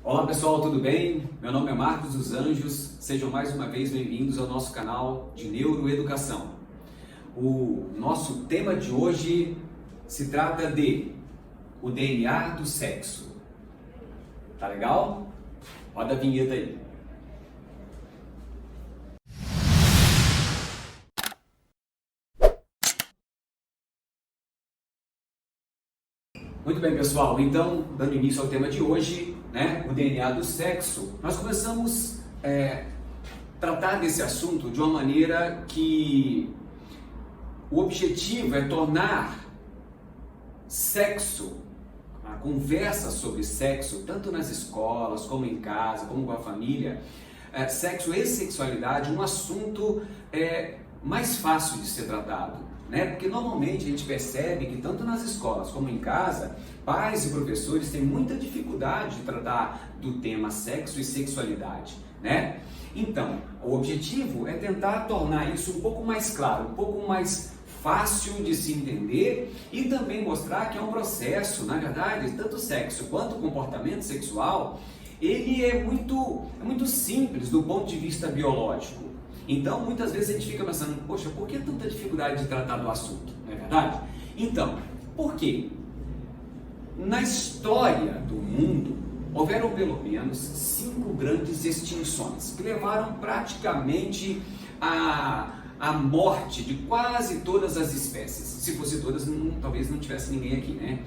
Olá pessoal, tudo bem? Meu nome é Marcos dos Anjos, sejam mais uma vez bem-vindos ao nosso canal de Neuroeducação. O nosso tema de hoje se trata de o DNA do sexo. Tá legal? Roda a vinheta aí. Muito bem, pessoal, então, dando início ao tema de hoje, o DNA do sexo, nós começamos a tratar desse assunto de uma maneira que o objetivo é tornar sexo, a conversa sobre sexo, tanto nas escolas, como em casa, como com a família, sexo e sexualidade, um assunto mais fácil de ser tratado. Porque normalmente a gente percebe que tanto nas escolas como em casa, pais e professores têm muita dificuldade de tratar do tema sexo e sexualidade, Então, o objetivo é tentar tornar isso um pouco mais claro, um pouco mais fácil de se entender e também mostrar que é um processo, na verdade, tanto sexo quanto comportamento sexual, ele é muito simples do ponto de vista biológico. Então, muitas vezes a gente fica pensando, poxa, por que tanta dificuldade de tratar do assunto? Não é verdade? Então, por quê? Na história do mundo, houveram pelo menos 5 grandes extinções que levaram praticamente à morte de quase todas as espécies. Se fosse todas, talvez não tivesse ninguém aqui,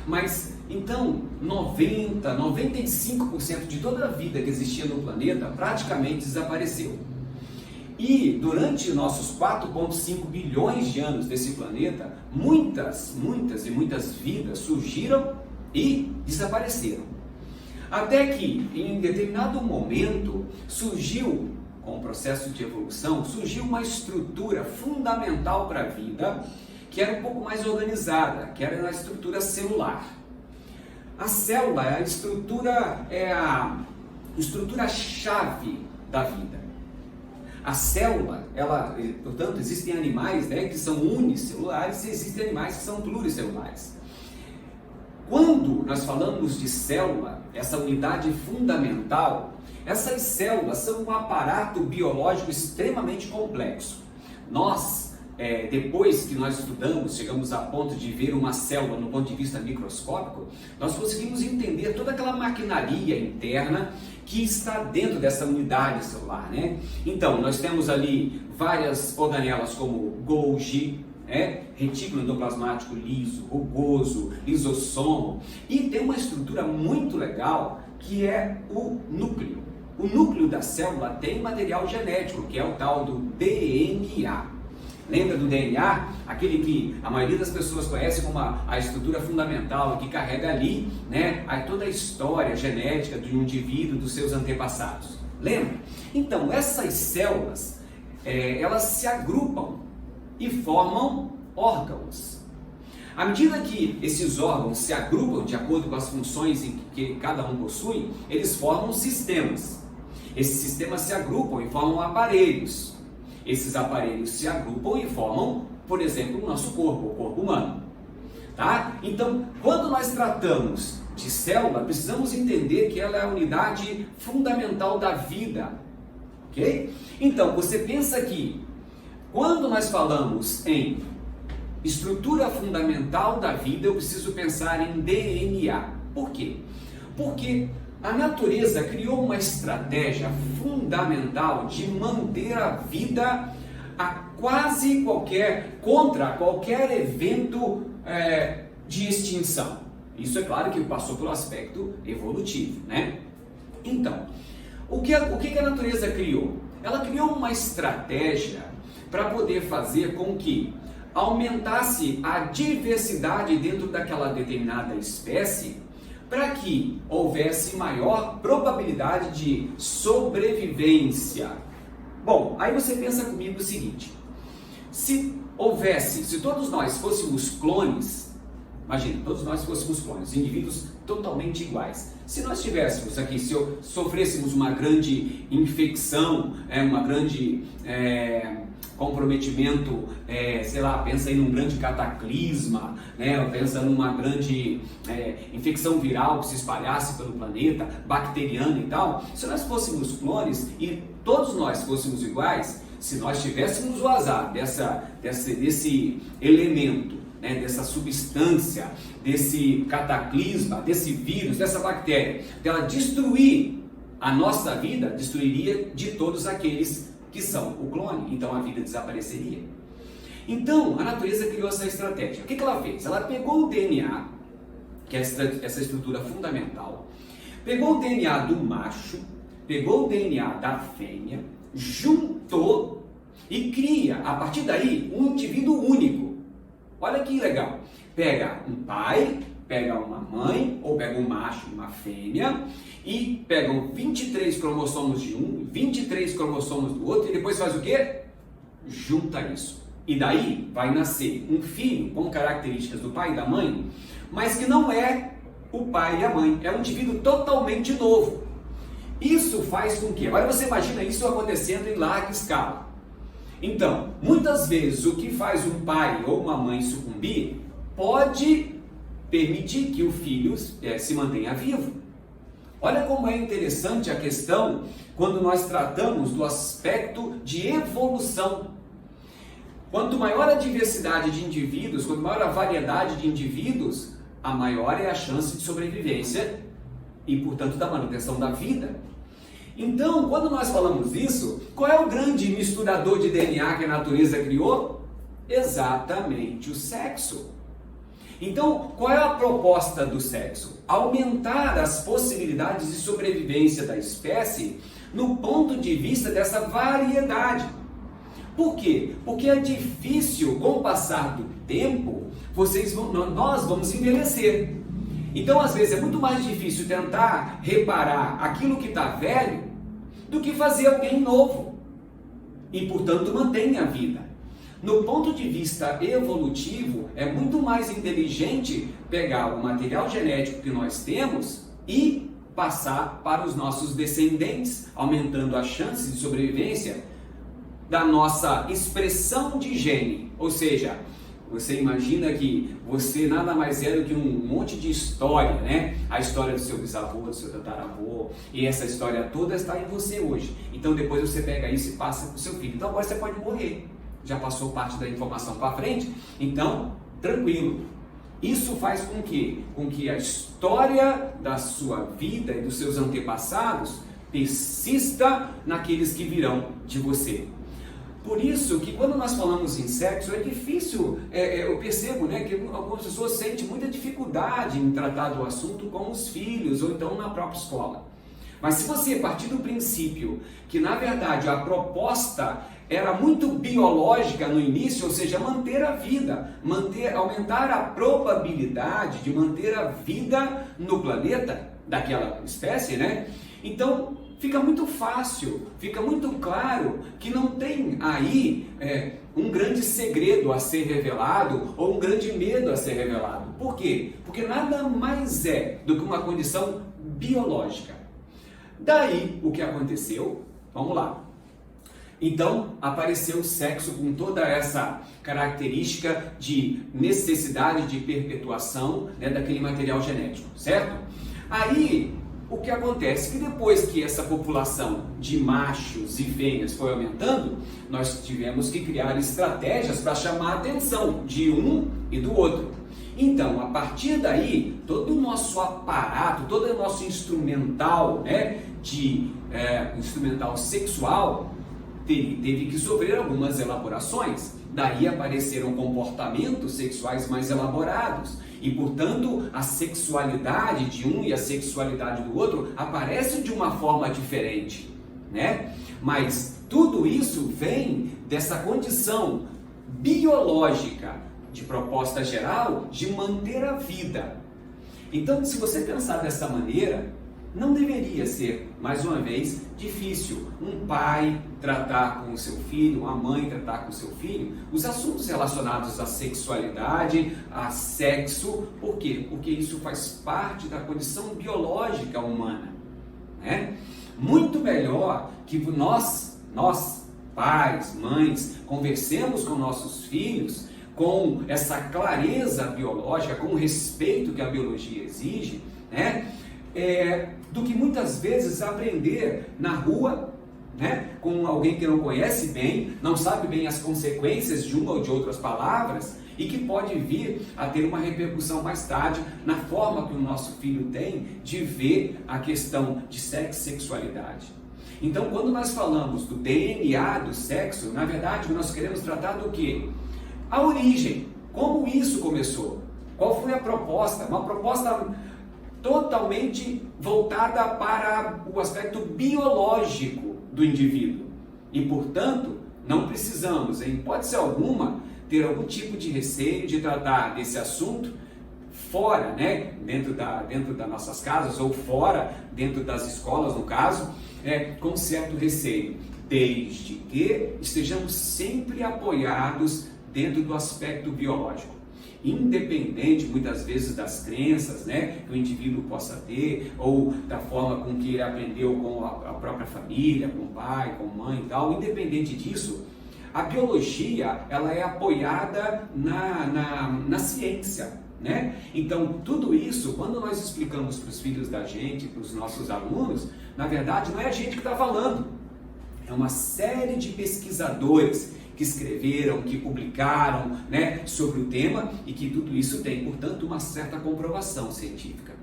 Mas, então, 95% de toda a vida que existia no planeta praticamente desapareceu. E durante nossos 4,5 bilhões de anos desse planeta, muitas vidas surgiram e desapareceram. Até que, em determinado momento, surgiu, com o processo de evolução, surgiu uma estrutura fundamental para a vida, que era um pouco mais organizada, que era a estrutura celular. A célula é a estrutura-chave da vida. A célula, portanto, existem animais que são unicelulares e existem animais que são pluricelulares. Quando nós falamos de célula, essa unidade fundamental, essas células são um aparato biológico extremamente complexo. Nós, depois que nós estudamos, chegamos a ponto de ver uma célula no ponto de vista microscópico, nós conseguimos entender toda aquela maquinaria interna que está dentro dessa unidade celular, Então, nós temos ali várias organelas como Golgi, retículo endoplasmático liso, rugoso, lisossomo, e tem uma estrutura muito legal que é o núcleo. O núcleo da célula tem material genético, que é o tal do DNA. Lembra do DNA? Aquele que a maioria das pessoas conhece como a estrutura fundamental, que carrega ali toda a história genética de um indivíduo, dos seus antepassados. Lembra? Então, essas células, elas se agrupam e formam órgãos. À medida que esses órgãos se agrupam de acordo com as funções que cada um possui, eles formam sistemas. Esses sistemas se agrupam e formam aparelhos. Esses aparelhos se agrupam e formam, por exemplo, o nosso corpo, o corpo humano. Então, quando nós tratamos de célula, precisamos entender que ela é a unidade fundamental da vida. Ok? Então, você pensa que quando nós falamos em estrutura fundamental da vida, eu preciso pensar em DNA. Por quê? Porque a natureza criou uma estratégia fundamental de manter a vida contra qualquer evento de extinção. Isso é claro que passou pelo aspecto evolutivo, Então, o que a natureza criou? Ela criou uma estratégia para poder fazer com que aumentasse a diversidade dentro daquela determinada espécie, para que houvesse maior probabilidade de sobrevivência. Bom, aí você pensa comigo o seguinte: se todos nós fôssemos clones, imagina, todos nós fôssemos clones, indivíduos totalmente iguais. Se nós tivéssemos aqui, se sofrêssemos uma grande infecção, uma grande comprometimento, sei lá, pensa em um grande cataclisma, né? Ou pensa numa grande infecção viral que se espalhasse pelo planeta, bacteriana e tal. Se nós fôssemos clones e todos nós fôssemos iguais, se nós tivéssemos o azar desse elemento, né, dessa substância, desse cataclisma, desse vírus, dessa bactéria, dela destruir a nossa vida, destruiria de todos aqueles que são o clone, então a vida desapareceria. Então a natureza criou essa estratégia. O que ela fez? Ela pegou o DNA, que é essa estrutura fundamental, pegou o DNA do macho, pegou o DNA da fêmea, juntou e cria, a partir daí, um indivíduo único. Olha que legal. Pega um pai, pega uma mãe, ou pega um macho e uma fêmea, e pegam 23 cromossomos de um, 23 cromossomos do outro, e depois faz o quê? Junta isso. E daí vai nascer um filho com características do pai e da mãe, mas que não é o pai e a mãe, é um indivíduo totalmente novo. Isso faz com que, agora você imagina isso acontecendo em larga escala. Então, muitas vezes o que faz um pai ou uma mãe sucumbir pode permitir que o filho se mantenha vivo. Olha como é interessante a questão quando nós tratamos do aspecto de evolução. Quanto maior a diversidade de indivíduos, quanto maior a variedade de indivíduos, a maior é a chance de sobrevivência e, portanto, da manutenção da vida. Então, quando nós falamos isso, qual é o grande misturador de DNA que a natureza criou? Exatamente o sexo. Então, qual é a proposta do sexo? Aumentar as possibilidades de sobrevivência da espécie no ponto de vista dessa variedade. Por quê? Porque é difícil, com o passar do tempo, nós vamos envelhecer. Então, às vezes, é muito mais difícil tentar reparar aquilo que está velho do que fazer alguém novo. E, portanto, mantém a vida. No ponto de vista evolutivo, é muito mais inteligente pegar o material genético que nós temos e passar para os nossos descendentes, aumentando a chance de sobrevivência da nossa expressão de gene. Ou seja, você imagina que você nada mais é do que um monte de história, né? A história do seu bisavô, do seu tataravô, e essa história toda está em você hoje. Então depois você pega isso e passa para o seu filho. Então agora você pode morrer. Já passou parte da informação para frente, então tranquilo. Isso faz com que a história da sua vida e dos seus antepassados persista naqueles que virão de você. Por isso que quando nós falamos em sexo é difícil, eu percebo, né, que algumas pessoas sentem muita dificuldade em tratar do assunto com os filhos ou então na própria escola. Mas se você partir do princípio que na verdade a proposta era muito biológica no início, ou seja, manter a vida, aumentar a probabilidade de manter a vida no planeta daquela espécie, né? Então fica muito fácil, fica muito claro que não tem aí um grande segredo a ser revelado ou um grande medo a ser revelado. Por quê? Porque nada mais é do que uma condição biológica. Daí o que aconteceu? Vamos lá. Então apareceu o sexo com toda essa característica de necessidade de perpetuação, né, daquele material genético, certo? Aí o que acontece é que depois que essa população de machos e fêmeas foi aumentando, nós tivemos que criar estratégias para chamar a atenção de um e do outro. Então, a partir daí, todo o nosso aparato, todo o nosso instrumental, né, instrumental sexual, teve que sofrer algumas elaborações. Daí apareceram comportamentos sexuais mais elaborados. E, portanto, a sexualidade de um e a sexualidade do outro aparece de uma forma diferente, né? Mas tudo isso vem dessa condição biológica de proposta geral de manter a vida. Então, se você pensar dessa maneira, não deveria ser, mais uma vez, difícil um pai tratar com o seu filho, uma mãe tratar com o seu filho, os assuntos relacionados à sexualidade, a sexo. Por quê? Porque isso faz parte da condição biológica humana, né? Muito melhor que nós pais, mães, conversemos com nossos filhos com essa clareza biológica, com o respeito que a biologia exige, né? Do que muitas vezes aprender na rua, né? Com alguém que não conhece bem, não sabe bem as consequências de uma ou de outras palavras e que pode vir a ter uma repercussão mais tarde na forma que o nosso filho tem de ver a questão de sexo e sexualidade. Então, quando nós falamos do DNA do sexo, na verdade, nós queremos tratar do quê? A origem, como isso começou, qual foi a proposta? Uma proposta totalmente voltada para o aspecto biológico do indivíduo. E, portanto, não precisamos, em hipótese alguma, ter algum tipo de receio de tratar desse assunto fora, né, dentro das nossas casas ou fora, dentro das escolas, no caso, com certo receio, desde que estejamos sempre apoiados dentro do aspecto biológico. Independente, muitas vezes, das crenças, né, que o indivíduo possa ter, ou da forma com que ele aprendeu com a própria família, com o pai, com a mãe e tal, independente disso, a biologia, ela é apoiada na ciência, né? Então, tudo isso, quando nós explicamos para os filhos da gente, para os nossos alunos, na verdade, não é a gente que está falando, é uma série de pesquisadores que escreveram, que publicaram, né, sobre o tema e que tudo isso tem, portanto, uma certa comprovação científica.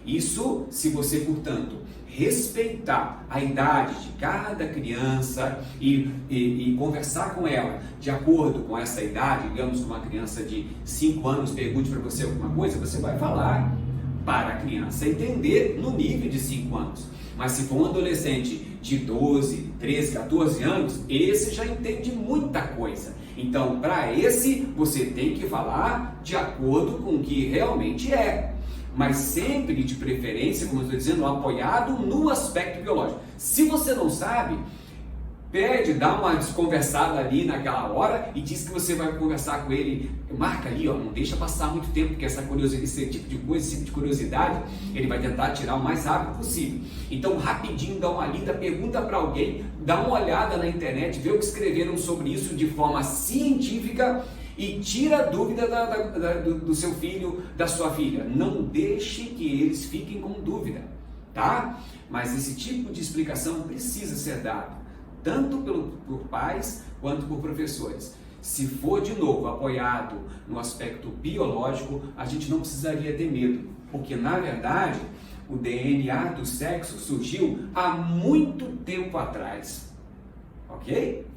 Isso, se você, portanto, respeitar a idade de cada criança e conversar com ela de acordo com essa idade, digamos que uma criança de 5 anos pergunte para você alguma coisa, você vai falar para a criança entender no nível de 5 anos. Mas se for um adolescente de 12, 13, 14 anos, esse já entende muita coisa. Então, para esse, você tem que falar de acordo com o que realmente é. Mas sempre, de preferência, como eu estou dizendo, apoiado no aspecto biológico. Se você não sabe, pede, dá uma desconversada ali naquela hora e diz que você vai conversar com ele. Marca ali, ó, não deixa passar muito tempo, porque esse tipo de coisa, esse tipo de curiosidade, ele vai tentar tirar o mais rápido possível. Então, rapidinho, dá uma lida, pergunta para alguém, dá uma olhada na internet, vê o que escreveram sobre isso de forma científica e tira a dúvida do seu filho, da sua filha. Não deixe que eles fiquem com dúvida, tá? Mas esse tipo de explicação precisa ser dado, tanto por pais quanto por professores. Se for, de novo, apoiado no aspecto biológico, a gente não precisaria ter medo, porque, na verdade, o DNA do sexo surgiu há muito tempo atrás, ok?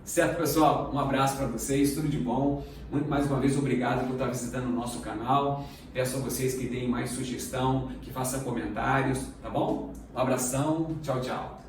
Certo, pessoal? Um abraço para vocês, tudo de bom. Muito mais uma vez, obrigado por estar visitando o nosso canal. Peço a vocês que deem mais sugestão, que façam comentários, tá bom? Um abração, tchau, tchau.